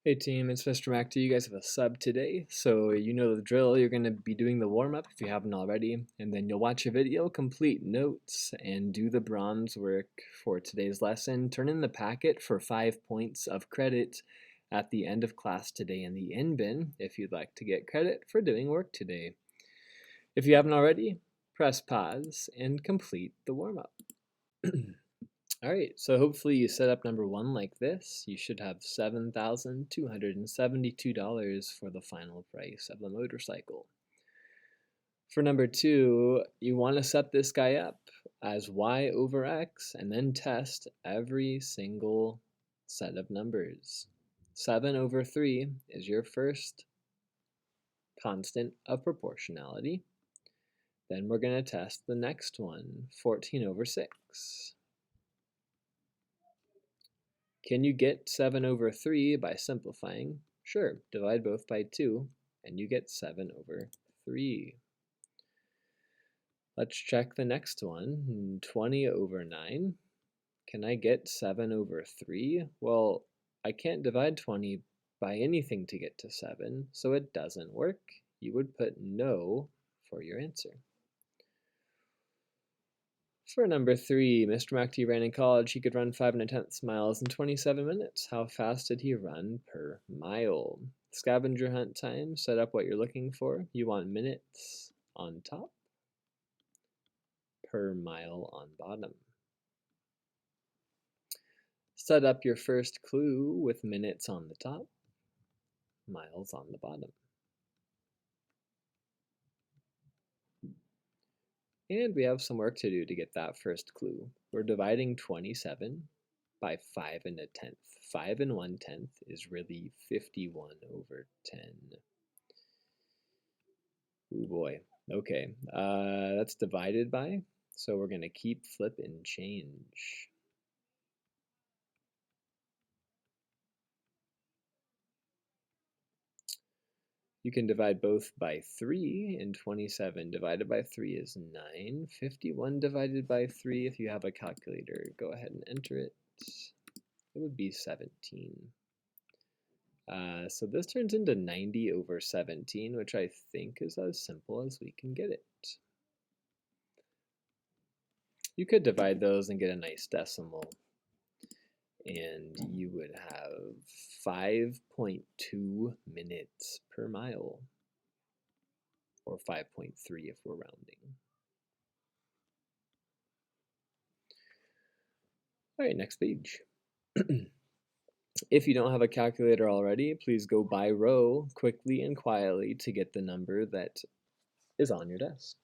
Hey team, it's Mr. Mac. You guys have a sub today, so you know the drill. You're going to be doing the warm-up if you haven't already, and then you'll watch a video, complete notes, and do the bronze work for today's lesson. Turn in the packet for 5 points of credit at the end of class today in the in bin if you'd like to get credit for doing work today. If you haven't already, press pause and complete the warm-up. All right, so hopefully you set up number one like this. You should have $7,272 for the final price of the motorcycle. For number two, you want to set this guy up as y over x and then test every single set of numbers. 7 over 3 is your first constant of proportionality. Then we're going to test the next one, 14 over 6. Can you get 7 over 3 by simplifying? Sure, divide both by 2, and you get 7 over 3. Let's check the next one, 20 over 9. Can I get 7 over 3? Well, I can't divide 20 by anything to get to 7, so it doesn't work. You would put no for your answer. For number 3, Mr. McT ran in college. He could run 5 1/10 miles in 27 minutes. How fast did he run per mile? Scavenger hunt time. Set up what you're looking for. You want minutes on top, per mile on bottom. Set up your first clue with minutes on the top, miles on the bottom. And we have some work to do to get that first clue. We're dividing 27 by 5 1/10. 5 1/10 is really 51 over 10. Oh boy. Okay, that's divided by, so we're going to keep flip and change. You can divide both by 3, and 27 divided by 3 is 9. 51 divided by 3, if you have a calculator, go ahead and enter it. It would be 17. So this turns into 90 over 17, which I think is as simple as we can get it. You could divide those and get a nice decimal, and you would have 5.2 minutes per mile, or 5.3 if we're rounding. All right, next page. If you don't have a calculator already, please go by row quickly and quietly to get the number that is on your desk.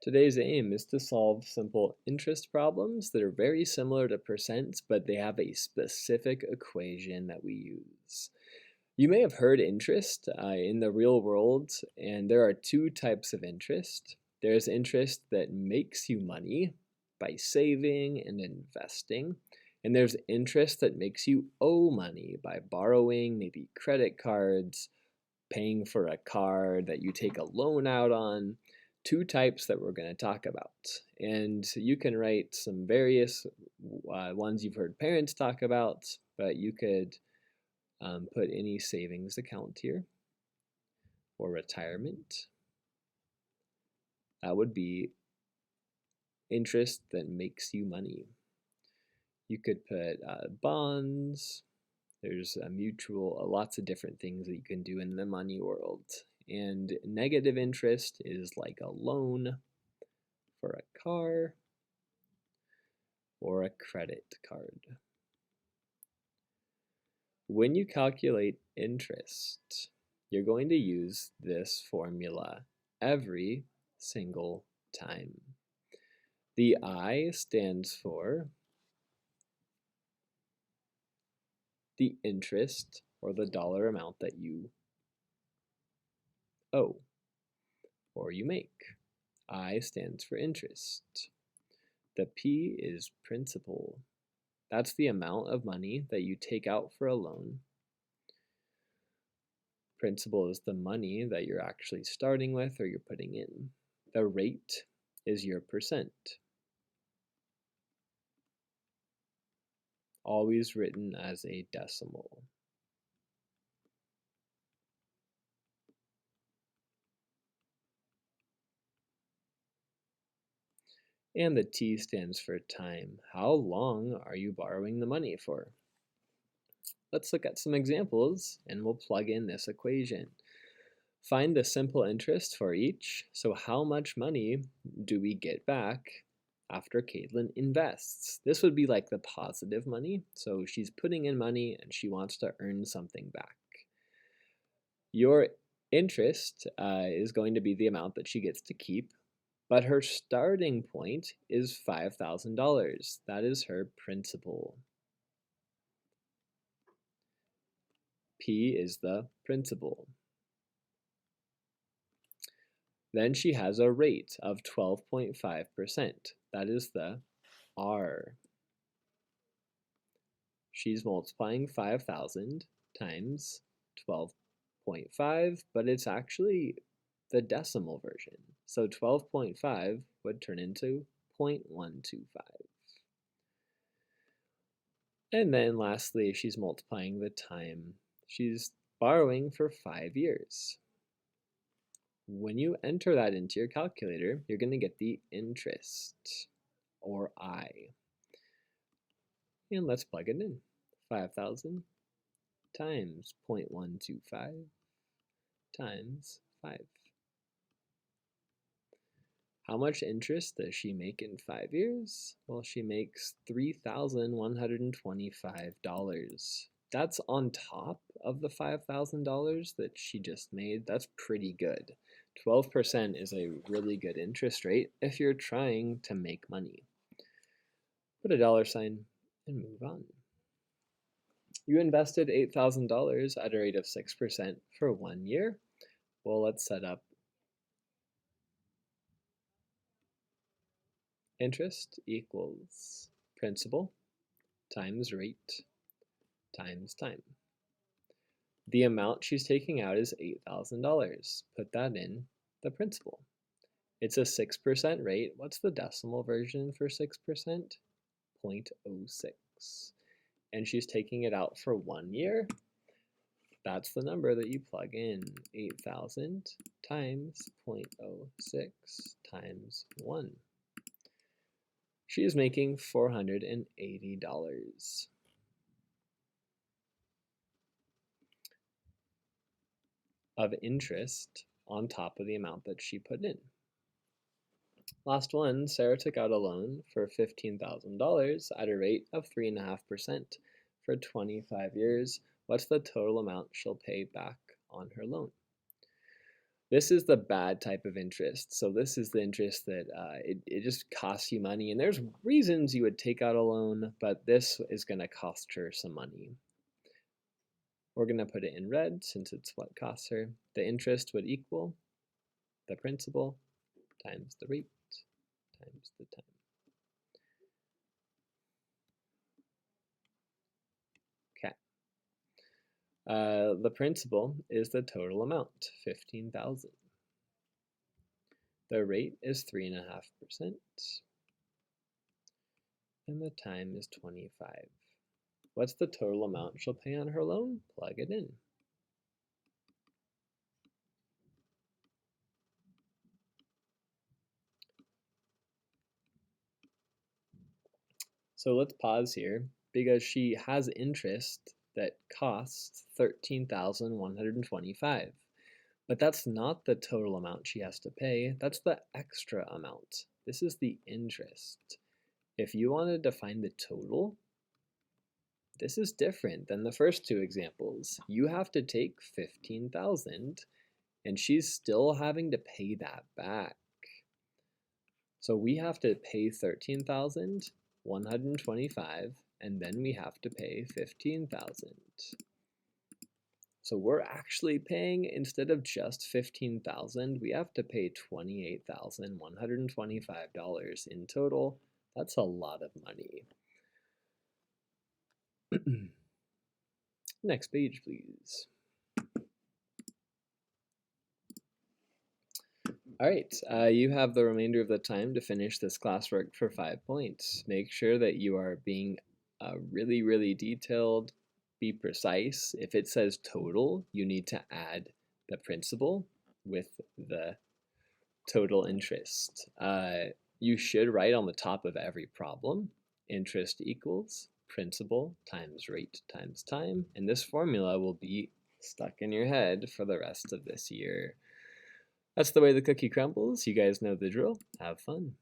Today's aim is to solve simple interest problems that are very similar to percents, but they have a specific equation that we use. You may have heard interest in the real world, and there are two types of interest. There's interest that makes you money by saving and investing, and there's interest that makes you owe money by borrowing, maybe credit cards, paying for a car that you take a loan out on. Two types that we're going to talk about. And you can write some various ones you've heard parents talk about, but you could put any savings account here or retirement. That would be interest that makes you money. You could put bonds. There's a mutual, lots of different things that you can do in the money world. And negative interest is like a loan for a car or a credit card. When you calculate interest, you're going to use this formula every single time. The I stands for the interest or the dollar amount that you owe or you make. I stands for interest. The P is principal. That's the amount of money that you take out for a loan. Principal is the money that you're actually starting with or you're putting in. The rate is your percent, always written as a decimal. And the T stands for time. How long are you borrowing the money for? Let's look at some examples and we'll plug in this equation. Find the simple interest for each. So how much money do we get back after Caitlin invests? This would be like the positive money. So she's putting in money and she wants to earn something back. Your interest is going to be the amount that she gets to keep, but her starting point is $5,000. That is her principal. P is the principal. Then she has a rate of 12.5%. That is the R. She's multiplying 5,000 times 12.5, but it's actually the decimal version. So 12.5 would turn into 0.125. And then lastly, she's multiplying the time. She's borrowing for 5 years. When you enter that into your calculator, you're going to get the interest, or I. And let's plug it in. 5,000 times 0.125 times 5. How much interest does she make in 5 years? Well, she makes $3,125. That's on top of the $5,000 that she just made. That's pretty good. 12% is a really good interest rate if you're trying to make money. Put a dollar sign and move on. You invested $8,000 at a rate of 6% for 1 year. Well, let's set up interest equals principal times rate times time. The amount she's taking out is $8,000. Put that in the principal. It's a 6% rate. What's the decimal version for 6%? 0.06. And she's taking it out for 1 year. That's the number that you plug in. 8,000 times 0.06 times 1. She is making $480 of interest on top of the amount that she put in. Last one, Sarah took out a loan for $15,000 at a rate of 3.5% for 25 years. What's the total amount she'll pay back on her loan? This is the bad type of interest. So this is the interest that it just costs you money. And there's reasons you would take out a loan, but this is going to cost her some money. We're going to put it in red since it's what costs her. The interest would equal the principal times the rate times the time. The principal is the total amount, 15,000. The rate is 3.5%, and the time is 25. What's the total amount she'll pay on her loan? Plug it in. So let's pause here because she has interest that costs $13,125. But that's not the total amount she has to pay. That's the extra amount. This is the interest. If you wanted to find the total, this is different than the first two examples. You have to take 15,000 and she's still having to pay that back. So we have to pay 13,125 and then we have to pay 15,000. So we're actually paying, instead of just 15,000, we have to pay $28,125 in total. That's a lot of money. Next page, please. All right, you have the remainder of the time to finish this classwork for 5 points. Make sure that you are being really, really detailed. Be precise. If it says total, you need to add the principal with the total interest. You should write on the top of every problem, interest equals principal times rate times time, and this formula will be stuck in your head for the rest of this year. That's the way the cookie crumbles. You guys know the drill. Have fun.